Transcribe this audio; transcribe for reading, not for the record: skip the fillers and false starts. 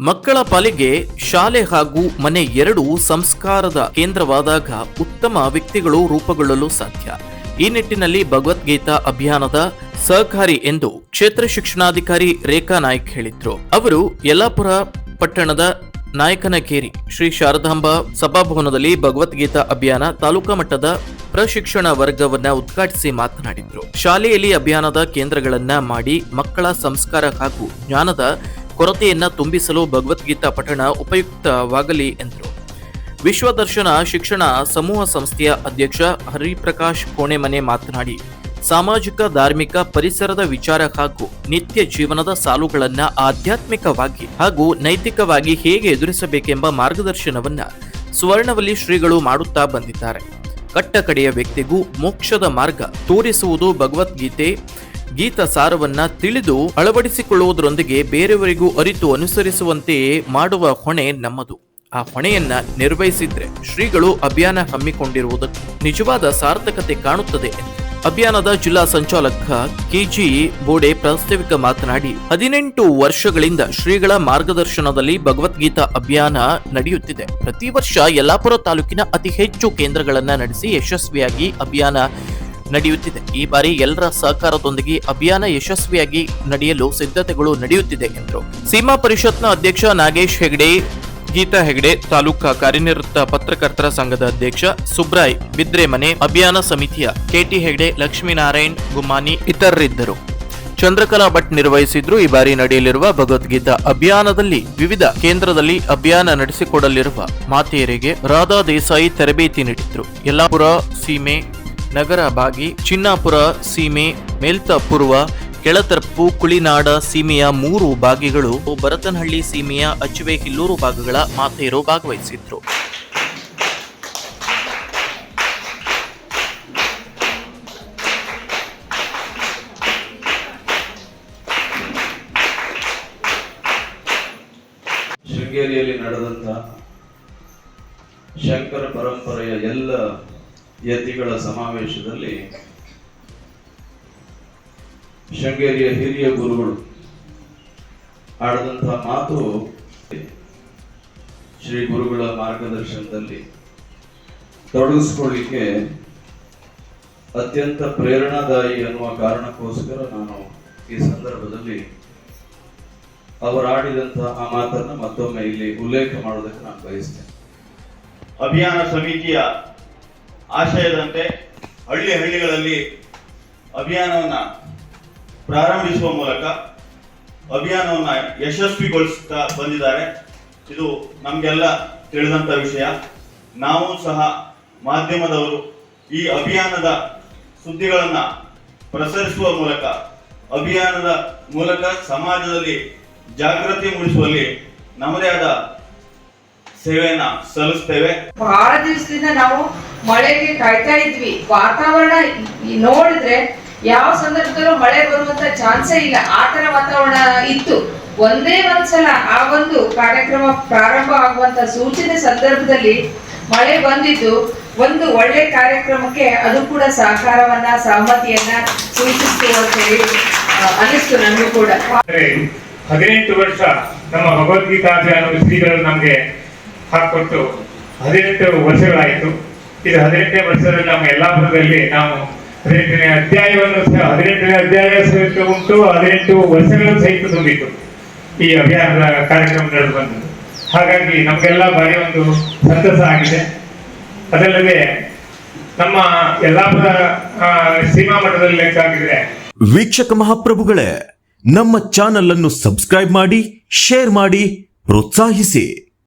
ಮಕ್ಕಳ ಪಾಲಿಗೆ ಶಾಲೆ ಹಾಗೂ ಮನೆ ಎರಡೂ ಸಂಸ್ಕಾರದ ಕೇಂದ್ರವಾದಾಗ ಉತ್ತಮ ವ್ಯಕ್ತಿಗಳು ರೂಪುಗೊಳ್ಳಲು ಸಾಧ್ಯ. ಈ ನಿಟ್ಟಿನಲ್ಲಿ ಭಗವದ್ಗೀತಾ ಅಭಿಯಾನದ ಸಹಕಾರಿ ಎಂದು ಕ್ಷೇತ್ರ ಶಿಕ್ಷಣಾಧಿಕಾರಿ ರೇಖಾ ನಾಯ್ಕ್ ಹೇಳಿದ್ರು. ಅವರು ಯಲ್ಲಾಪುರ ಪಟ್ಟಣದ ನಾಯಕನಕೇರಿ ಶ್ರೀ ಶಾರದಾಂಬ ಸಭಾಭವನದಲ್ಲಿ ಭಗವದ್ಗೀತಾ ಅಭಿಯಾನ ತಾಲೂಕಾ ಮಟ್ಟದ ಪ್ರಶಿಕ್ಷಣ ವರ್ಗವನ್ನ ಉದ್ಘಾಟಿಸಿ ಮಾತನಾಡಿದ್ರು. ಶಾಲೆಯಲ್ಲಿ ಅಭಿಯಾನದ ಕೇಂದ್ರಗಳನ್ನ ಮಾಡಿ ಮಕ್ಕಳ ಸಂಸ್ಕಾರ ಹಾಗೂ ಜ್ಞಾನದ ಕೊರತೆಯನ್ನ ತುಂಬಿಸಲು ಭಗವದ್ಗೀತಾ ಪಠಣ ಉಪಯುಕ್ತವಾಗಲಿ ಎಂದರು. ವಿಶ್ವದರ್ಶನ ಶಿಕ್ಷಣ ಸಮೂಹ ಸಂಸ್ಥೆಯ ಅಧ್ಯಕ್ಷ ಹರಿಪ್ರಕಾಶ್ ಕೋಣೆಮನೆ ಮಾತನಾಡಿ, ಸಾಮಾಜಿಕ, ಧಾರ್ಮಿಕ, ಪರಿಸರದ ವಿಚಾರ ಹಾಗೂ ನಿತ್ಯ ಜೀವನದ ಸಾಲುಗಳನ್ನ ಆಧ್ಯಾತ್ಮಿಕವಾಗಿ ಹಾಗೂ ನೈತಿಕವಾಗಿ ಹೇಗೆ ಎದುರಿಸಬೇಕೆಂಬ ಮಾರ್ಗದರ್ಶನವನ್ನ ಸುವರ್ಣವಲ್ಲಿ ಶ್ರೀಗಳು ಮಾಡುತ್ತಾ ಬಂದಿದ್ದಾರೆ. ಕಟ್ಟಕಡೆಯ ವ್ಯಕ್ತಿಗೂ ಮೋಕ್ಷದ ಮಾರ್ಗ ತೋರಿಸುವುದು ಭಗವದ್ಗೀತೆ. ಗೀತ ಸಾರವನ್ನ ತಿಳಿದು ಅಳವಡಿಸಿಕೊಳ್ಳುವುದರೊಂದಿಗೆ ಬೇರೆಯವರಿಗೂ ಅರಿತು ಅನುಸರಿಸುವಂತೆಯೇ ಮಾಡುವ ಹೊಣೆ ನಮ್ಮದು. ಆ ಹೊಣೆಯನ್ನ ನಿರ್ವಹಿಸಿದ್ರೆ ಶ್ರೀಗಳು ಅಭಿಯಾನ ಹಮ್ಮಿಕೊಂಡಿರುವುದಕ್ಕೆ ನಿಜವಾದ ಸಾರ್ಥಕತೆ ಕಾಣುತ್ತದೆ ಎಂದು ಅಭಿಯಾನದ ಜಿಲ್ಲಾ ಸಂಚಾಲಕ ಕೆಜಿ ಬೋಡೆ ಪ್ರಾಸ್ತಾವಿಕ ಮಾತನಾಡಿ, 18 ವರ್ಷಗಳಿಂದ ಶ್ರೀಗಳ ಮಾರ್ಗದರ್ಶನದಲ್ಲಿ ಭಗವದ್ಗೀತಾ ಅಭಿಯಾನ ನಡೆಯುತ್ತಿದೆ. ಪ್ರತಿ ವರ್ಷ ಯಲ್ಲಾಪುರ ತಾಲೂಕಿನ ಅತಿ ಹೆಚ್ಚು ಕೇಂದ್ರಗಳನ್ನ ನಡೆಸಿ ಯಶಸ್ವಿಯಾಗಿ ಅಭಿಯಾನ ನಡೆಯುತ್ತಿದೆ. ಈ ಬಾರಿ ಎಲ್ಲರ ಸಹಕಾರದೊಂದಿಗೆ ಅಭಿಯಾನ ಯಶಸ್ವಿಯಾಗಿ ನಡೆಯಲು ಸಿದ್ಧತೆಗಳು ನಡೆಯುತ್ತಿದೆ ಎಂದರು. ಸೀಮಾ ಪರಿಷತ್ನ ಅಧ್ಯಕ್ಷ ನಾಗೇಶ್ ಹೆಗಡೆ, ಗೀತಾ ಹೆಗಡೆ, ತಾಲೂಕಾ ಕಾರ್ಯನಿರತ ಪತ್ರಕರ್ತರ ಸಂಘದ ಅಧ್ಯಕ್ಷ ಸುಬ್ರಾಯ್ ಬಿದ್ರೆಮನೆ, ಅಭಿಯಾನ ಸಮಿತಿಯ ಕೆಟಿ ಹೆಗಡೆ, ಲಕ್ಷ್ಮೀನಾರಾಯಣ್ ಗುಮ್ಮಾನಿ ಇತರರಿದ್ದರು. ಚಂದ್ರಕಲಾ ಭಟ್ ನಿರ್ವಹಿಸಿದ್ರು. ಈ ಬಾರಿ ನಡೆಯಲಿರುವ ಭಗವದ್ಗೀತಾ ಅಭಿಯಾನದಲ್ಲಿ ವಿವಿಧ ಕೇಂದ್ರದಲ್ಲಿ ಅಭಿಯಾನ ನಡೆಸಿಕೊಡಲಿರುವ ಮಾತೆಯರಿಗೆ ರಾಧಾ ದೇಸಾಯಿ ತರಬೇತಿ ನೀಡಿದ್ರು. ಯಲ್ಲಾಪುರ ಸೀಮೆ, ನಗರ ಬಾಗಿ, ಚಿನ್ನಾಪುರ ಸೀಮೆ, ಮೇಲ್ತ ಪೂರ್ವ, ಕೆಳತರ್ಪು, ಕುಳಿನಾಡ ಸೀಮೆಯ 3 ಭಾಗಿಗಳು, ಭರತನಹಳ್ಳಿ ಸೀಮೆಯ ಅಚ್ಚುವೆ ಹಿಲ್ಲೂರು ಭಾಗಗಳ ಮಾತೆಯರು ಭಾಗವಹಿಸಿದ್ರು. ಶೃಂಗೇರಿಯಲ್ಲಿ ನಡೆದಂತ ಶಂಕರ ಪರಂಪರೆಯ ಎಲ್ಲ ಯತಿಗಳ ಸಮಾವೇಶದಲ್ಲಿ ಶೃಂಗೇರಿಯ ಹಿರಿಯ ಗುರುಗಳು ಆಡಿದಂತಹ ಮಾತು ಶ್ರೀ ಗುರುಗಳ ಮಾರ್ಗದರ್ಶನದಲ್ಲಿ ತೊಡಗಿಸ್ಕೊಳ್ಳಿಕ್ಕೆ ಅತ್ಯಂತ ಪ್ರೇರಣಾದಾಯಿ ಅನ್ನುವ ಕಾರಣಕ್ಕೋಸ್ಕರ ನಾನು ಈ ಸಂದರ್ಭದಲ್ಲಿ ಅವರಾಡಿದಂತಹ ಆ ಮಾತನ್ನ ಮತ್ತೊಮ್ಮೆ ಇಲ್ಲಿ ಉಲ್ಲೇಖ ಮಾಡೋದಕ್ಕೆ ನಾನು ಬಯಸ್ತೇನೆ. ಅಭಿಯಾನ ಸಮಿತಿಯ ಆಶಯದಂತೆ ಹಳ್ಳಿಗಳಲ್ಲಿ ಅಭಿಯಾನವನ್ನ ಪ್ರಾರಂಭಿಸುವ ಮೂಲಕ ಅಭಿಯಾನವನ್ನ ಯಶಸ್ವಿಗೊಳಿಸುತ್ತಾ ಬಂದಿದ್ದಾರೆ. ಇದು ನಮಗೆಲ್ಲ ತಿಳಿದಂತ ವಿಷಯ. ನಾವು ಸಹ ಮಾಧ್ಯಮದವರು ಈ ಅಭಿಯಾನದ ಸುದ್ದಿಗಳನ್ನ ಪ್ರಸರಿಸುವ ಮೂಲಕ, ಅಭಿಯಾನದ ಮೂಲಕ ಸಮಾಜದಲ್ಲಿ ಜಾಗೃತಿ ಮೂಡಿಸುವಲ್ಲಿ ನಮ್ಮದೇ ಆದ ಸೇವೆಯನ್ನ ಸಲ್ಲಿಸ್ತೇವೆ. ಬಹಳ ದಿವಸದಿಂದ ನಾವು ಮಳೆಗೆ ಕಾಯ್ತಾ ಇದ್ವಿ. ವಾತಾವರಣ ನೋಡಿದ್ರೆ ಯಾವ ಸಂದರ್ಭದಲ್ಲೂ ಮಳೆ ಬರುವಂತ ಚಾನ್ಸೇ ಇಲ್ಲ, ಆ ತರ ವಾತಾವರಣ ಇತ್ತು. ಒಂದೇ ಒಂದ್ಸಲ ಆ ಒಂದು ಕಾರ್ಯಕ್ರಮ ಪ್ರಾರಂಭ ಆಗುವಂತ ಸೂಚನೆ ಸಂದರ್ಭದಲ್ಲಿ ಮಳೆ ಬಂದಿದ್ದು ಒಂದು ಒಳ್ಳೆ ಕಾರ್ಯಕ್ರಮಕ್ಕೆ ಅದು ಕೂಡ ಸಹಕಾರವನ್ನ, ಸಹಮತಿಯನ್ನ ಸೂಚಿಸ್ತು ಅಂತ ಹೇಳಿ ಅನಿಸ್ತು ನನಗೂ ಕೂಡ. 18 ವರ್ಷ ನಮ್ಮ ಭಗವದ್ಗೀತಾ ಅಭಿಯಾನ ಶ್ರೀಗಳು ನಮ್ಗೆ ಹಾಕೊಟ್ಟು 18 ವರ್ಷಗಳಾಯಿತು. ಇದು 18ನೇ ವರ್ಷದಲ್ಲಿ ನಮ್ಮ ಯಲ್ಲಾಪುರದಲ್ಲಿ ನಾವು 18ನೇ ಅಧ್ಯಾಯವನ್ನು 18ನೇ ಅಧ್ಯಾಯ ಸಹಿತ ಉಂಟು, 18 ವರ್ಷಗಳು ಸಹಿತ ತುಂಬಿತ್ತು ಈ ಅಭಿಯಾನದ ಕಾರ್ಯಕ್ರಮ ನಡೆದು ಬಂದದ್ದು. ಹಾಗಾಗಿ ನಮಗೆಲ್ಲ ಭಾರಿ ಒಂದು ಸಂತಸ ಆಗಿದೆ. ಅದಲ್ಲದೆ ನಮ್ಮ ಯಲ್ಲಾಪುರ ಸೀಮಾ ಮಠದಲ್ಲಿ ಲೆಕ್ಕಾಗಿದ್ರೆ, ವೀಕ್ಷಕ ಮಹಾಪ್ರಭುಗಳೇ, ನಮ್ಮ ಚಾನಲ್ ಅನ್ನು ಸಬ್ಸ್ಕ್ರೈಬ್ ಮಾಡಿ, ಶೇರ್ ಮಾಡಿ, ಪ್ರೋತ್ಸಾಹಿಸಿ.